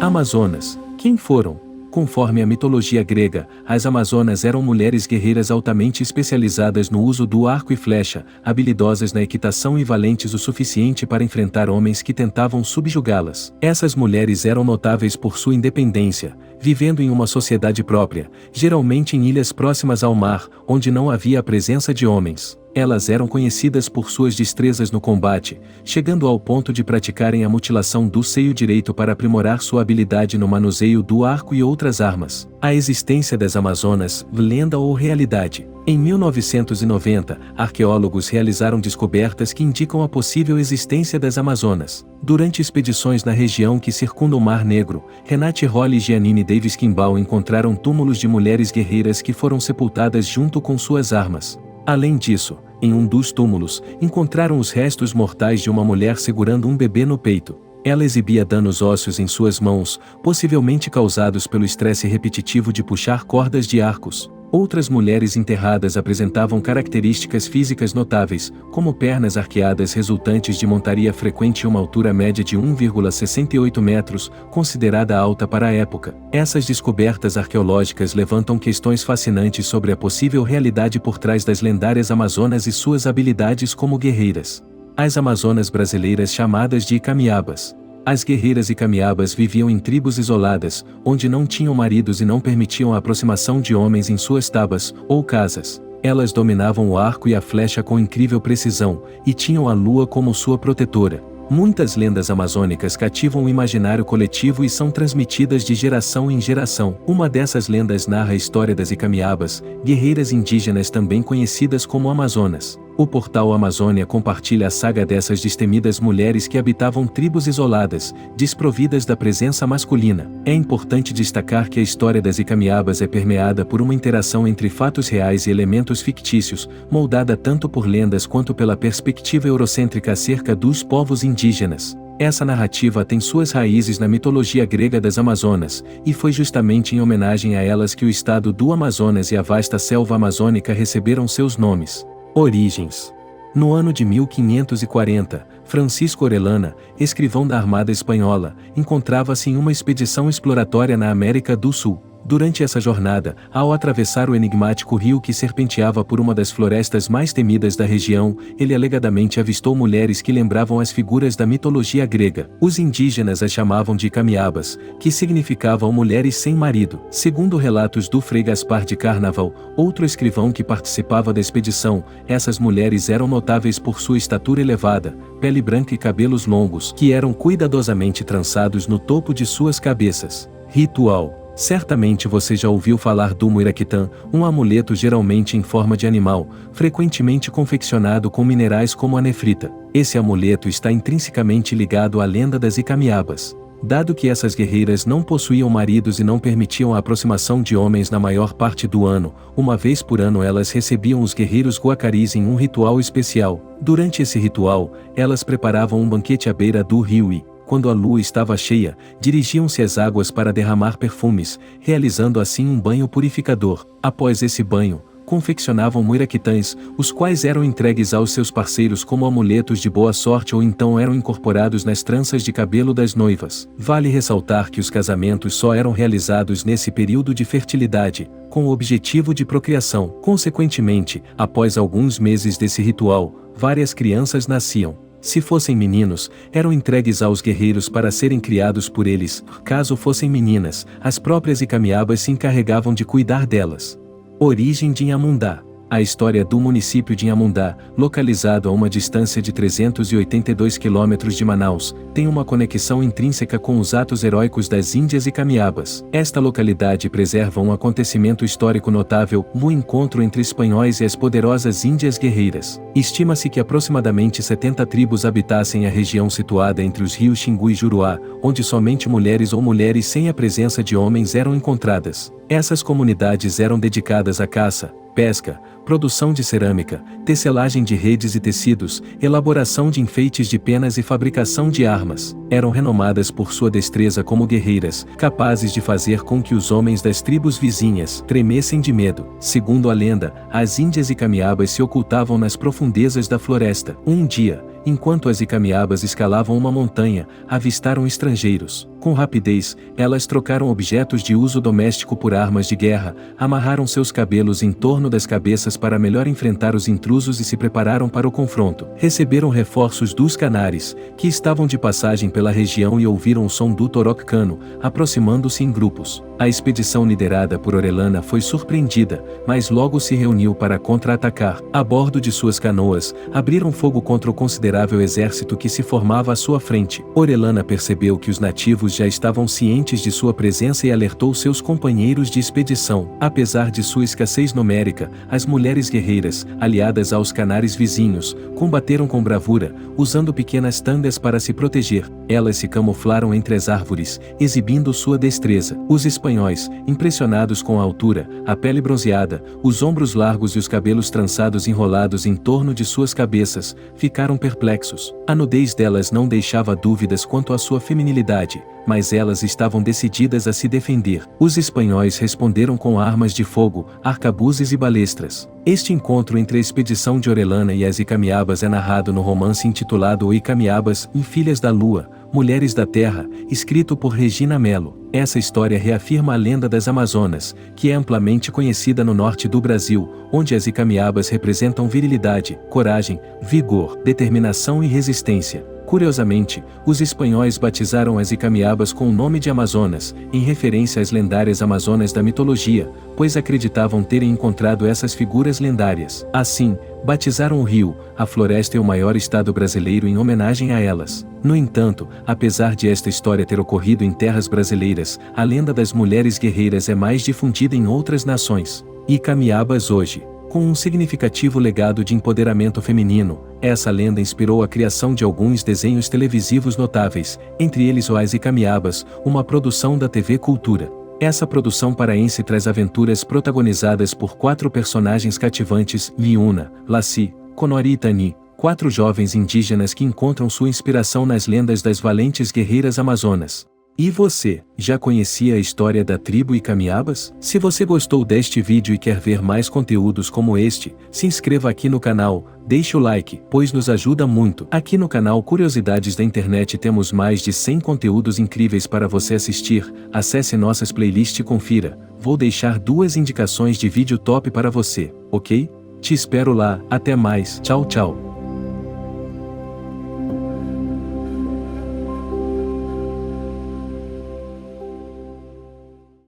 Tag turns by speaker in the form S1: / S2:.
S1: Amazonas. Quem foram? Conforme a mitologia grega, as Amazonas eram mulheres guerreiras altamente especializadas no uso do arco e flecha, habilidosas na equitação e valentes o suficiente para enfrentar homens que tentavam subjugá-las. Essas mulheres eram notáveis por sua independência, vivendo em uma sociedade própria, geralmente em ilhas próximas ao mar, onde não havia a presença de homens. Elas eram conhecidas por suas destrezas no combate, chegando ao ponto de praticarem a mutilação do seio direito para aprimorar sua habilidade no manuseio do arco e outras armas. A existência das Amazonas, lenda ou realidade? Em 1990, arqueólogos realizaram descobertas que indicam a possível existência das Amazonas. Durante expedições na região que circunda o Mar Negro, Renate Holly e Giannini Davis Kimball encontraram túmulos de mulheres guerreiras que foram sepultadas junto com suas armas. Além disso, em um dos túmulos, encontraram os restos mortais de uma mulher segurando um bebê no peito. Ela exibia danos ósseos em suas mãos, possivelmente causados pelo estresse repetitivo de puxar cordas de arcos. Outras mulheres enterradas apresentavam características físicas notáveis, como pernas arqueadas resultantes de montaria frequente e uma altura média de 1,68 metros, considerada alta para a época. Essas descobertas arqueológicas levantam questões fascinantes sobre a possível realidade por trás das lendárias Amazonas e suas habilidades como guerreiras. As Amazonas brasileiras chamadas de Icamiabas. As guerreiras Icamiabas viviam em tribos isoladas, onde não tinham maridos e não permitiam a aproximação de homens em suas tabas, ou casas. Elas dominavam o arco e a flecha com incrível precisão, e tinham a lua como sua protetora. Muitas lendas amazônicas cativam o imaginário coletivo e são transmitidas de geração em geração. Uma dessas lendas narra a história das Icamiabas, guerreiras indígenas também conhecidas como Amazonas. O portal Amazônia compartilha a saga dessas destemidas mulheres que habitavam tribos isoladas, desprovidas da presença masculina. É importante destacar que a história das Icamiabas é permeada por uma interação entre fatos reais e elementos fictícios, moldada tanto por lendas quanto pela perspectiva eurocêntrica acerca dos povos indígenas. Essa narrativa tem suas raízes na mitologia grega das Amazonas, e foi justamente em homenagem a elas que o estado do Amazonas e a vasta selva amazônica receberam seus nomes. Origens. No ano de 1540, Francisco Orellana, escrivão da Armada Espanhola, encontrava-se em uma expedição exploratória na América do Sul. Durante essa jornada, ao atravessar o enigmático rio que serpenteava por uma das florestas mais temidas da região, ele alegadamente avistou mulheres que lembravam as figuras da mitologia grega. Os indígenas as chamavam de Icamiabas, que significavam mulheres sem marido. Segundo relatos do Frei Gaspar de Carnaval, outro escrivão que participava da expedição, essas mulheres eram notáveis por sua estatura elevada, pele branca e cabelos longos, que eram cuidadosamente trançados no topo de suas cabeças. Ritual. Certamente você já ouviu falar do muiraquitã, um amuleto geralmente em forma de animal, frequentemente confeccionado com minerais como a nefrita. Esse amuleto está intrinsecamente ligado à lenda das Icamiabas. Dado que essas guerreiras não possuíam maridos e não permitiam a aproximação de homens na maior parte do ano, uma vez por ano elas recebiam os guerreiros guacaris em um ritual especial. Durante esse ritual, elas preparavam um banquete à beira do rio e, quando a lua estava cheia, dirigiam-se às águas para derramar perfumes, realizando assim um banho purificador. Após esse banho, confeccionavam muiraquitãs, os quais eram entregues aos seus parceiros como amuletos de boa sorte ou então eram incorporados nas tranças de cabelo das noivas. Vale ressaltar que os casamentos só eram realizados nesse período de fertilidade, com o objetivo de procriação. Consequentemente, após alguns meses desse ritual, várias crianças nasciam. Se fossem meninos, eram entregues aos guerreiros para serem criados por eles. Caso fossem meninas, as próprias Icamiabas se encarregavam de cuidar delas. Origem de Inhamundá. A história do município de Inhamundá, localizado a uma distância de 382 quilômetros de Manaus, tem uma conexão intrínseca com os atos heróicos das Índias Icamiabas. Esta localidade preserva um acontecimento histórico notável, o encontro entre espanhóis e as poderosas Índias guerreiras. Estima-se que aproximadamente 70 tribos habitassem a região situada entre os rios Xingu e Juruá, onde somente mulheres ou mulheres sem a presença de homens eram encontradas. Essas comunidades eram dedicadas à caça, pesca, produção de cerâmica, tecelagem de redes e tecidos, elaboração de enfeites de penas e fabricação de armas. Eram renomadas por sua destreza como guerreiras, capazes de fazer com que os homens das tribos vizinhas tremessem de medo. Segundo a lenda, as Índias Icamiabas se ocultavam nas profundezas da floresta. Um dia, enquanto as Icamiabas escalavam uma montanha, avistaram estrangeiros. Com rapidez, elas trocaram objetos de uso doméstico por armas de guerra, amarraram seus cabelos em torno das cabeças para melhor enfrentar os intrusos e se prepararam para o confronto. Receberam reforços dos canaris, que estavam de passagem pela região e ouviram o som do torocano, aproximando-se em grupos. A expedição liderada por Orellana foi surpreendida, mas logo se reuniu para contra-atacar. A bordo de suas canoas, abriram fogo contra o considerável exército que se formava à sua frente. Orellana percebeu que os nativos já estavam cientes de sua presença e alertou seus companheiros de expedição. Apesar de sua escassez numérica, as mulheres guerreiras, aliadas aos canaris vizinhos, combateram com bravura, usando pequenas tangas para se proteger. Elas se camuflaram entre as árvores, exibindo sua destreza. Os espanhóis, impressionados com a altura, a pele bronzeada, os ombros largos e os cabelos trançados enrolados em torno de suas cabeças, ficaram perplexos. A nudez delas não deixava dúvidas quanto à sua feminilidade, mas elas estavam decididas a se defender. Os espanhóis responderam com armas de fogo, arcabuzes e balestras. Este encontro entre a expedição de Orellana e as Icamiabas é narrado no romance intitulado O Icamiabas e Filhas da Lua, Mulheres da Terra, escrito por Regina Mello. Essa história reafirma a lenda das Amazonas, que é amplamente conhecida no norte do Brasil, onde as Icamiabas representam virilidade, coragem, vigor, determinação e resistência. Curiosamente, os espanhóis batizaram as Icamiabas com o nome de Amazonas, em referência às lendárias Amazonas da mitologia, pois acreditavam terem encontrado essas figuras lendárias. Assim, batizaram o rio, a floresta e o maior estado brasileiro em homenagem a elas. No entanto, apesar de esta história ter ocorrido em terras brasileiras, a lenda das mulheres guerreiras é mais difundida em outras nações. Icamiabas hoje, com um significativo legado de empoderamento feminino, essa lenda inspirou a criação de alguns desenhos televisivos notáveis, entre eles As Icamiabas, uma produção da TV Cultura. Essa produção paraense traz aventuras protagonizadas por 4 personagens cativantes: Liuna, Laci, Conori e Tani, 4 jovens indígenas que encontram sua inspiração nas lendas das valentes guerreiras amazonas. E você, já conhecia a história da tribo Icamiabas? Se você gostou deste vídeo e quer ver mais conteúdos como este, se inscreva aqui no canal, deixe o like, pois nos ajuda muito. Aqui no canal Curiosidades da Internet temos mais de 100 conteúdos incríveis para você assistir. Acesse nossas playlists e confira. Vou deixar 2 indicações de vídeo top para você, ok? Te espero lá, até mais, tchau tchau.